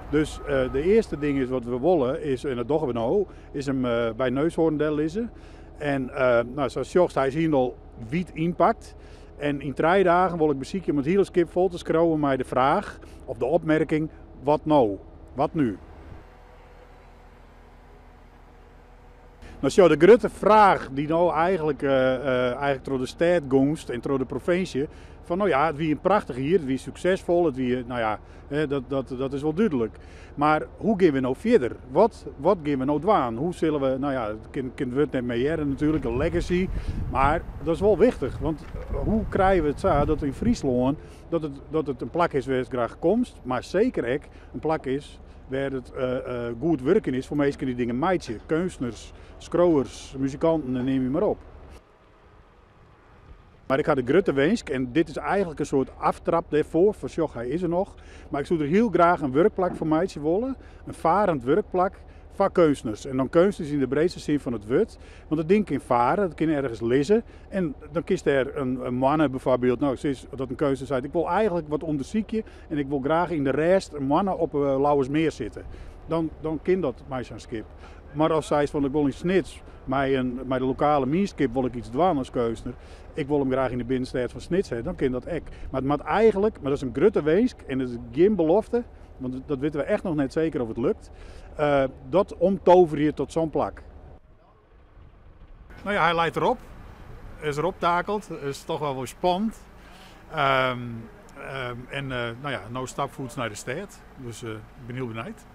Dus de eerste ding is wat we willen, is, en dat doen we nou, is hem bij Neushoorndel lezen. En nou, zoals je ziet, hij is hier al wiet inpakt. En in 3 dagen wil ik bezieken om het hele skip vol te schrouwen met de vraag, of de opmerking, wat nou? Wat nu? Nou, zo, de grote vraag die nou eigenlijk door de stad gonst en door de provincie, van nou ja, het wie een prachtig hier, het wie succesvol, het wie, nou ja, dat is wel duidelijk. Maar hoe gaan we nou verder? Wat gaan we nou doen? Hoe zullen we, nou ja, kind wordt net mee jaren natuurlijk, een legacy, maar dat is wel wichtig, want hoe krijgen we het zo dat in Friesland, dat het een plek is waar het graag komt, maar zeker ook een plek is waar het goed werken is voor mensen die dingen meidje, kunstenaars, scrowers, muzikanten, neem je maar op. Maar ik had de grote wens, en dit is eigenlijk een soort aftrap daarvoor, voor Sjoch, hij is er nog. Maar ik zou er heel graag een werkplek voor meidje willen, een varend werkplek van kunstenaars. En dan kunstenaars in de breedste zin van het woord. Want dat ding kan varen, dat kan ergens lezen. En dan kiest er een man bijvoorbeeld, nou, dat een kunstenaar zei, ik wil eigenlijk wat onderzoeken en ik wil graag in de rest een man op Lauwersmeer zitten. Dan kan dat mij zo'n skip. Maar als zij van ik wil in Snits, bij de lokale mierskip wil ik iets doen als kunstenaar. Ik wil hem graag in de binnenstad van Snits hebben, dan kan dat ook. Maar het moet eigenlijk, maar dat is een grote wees en dat is geen belofte, want dat weten we echt nog net zeker of het lukt. Dat omtoveren hier tot zo'n plak. Nou ja, hij leidt erop. Is erop takeld. Is toch wel spannend. Nou ja, nou stapvoets naar de stad. Dus ik ben heel benieuwd.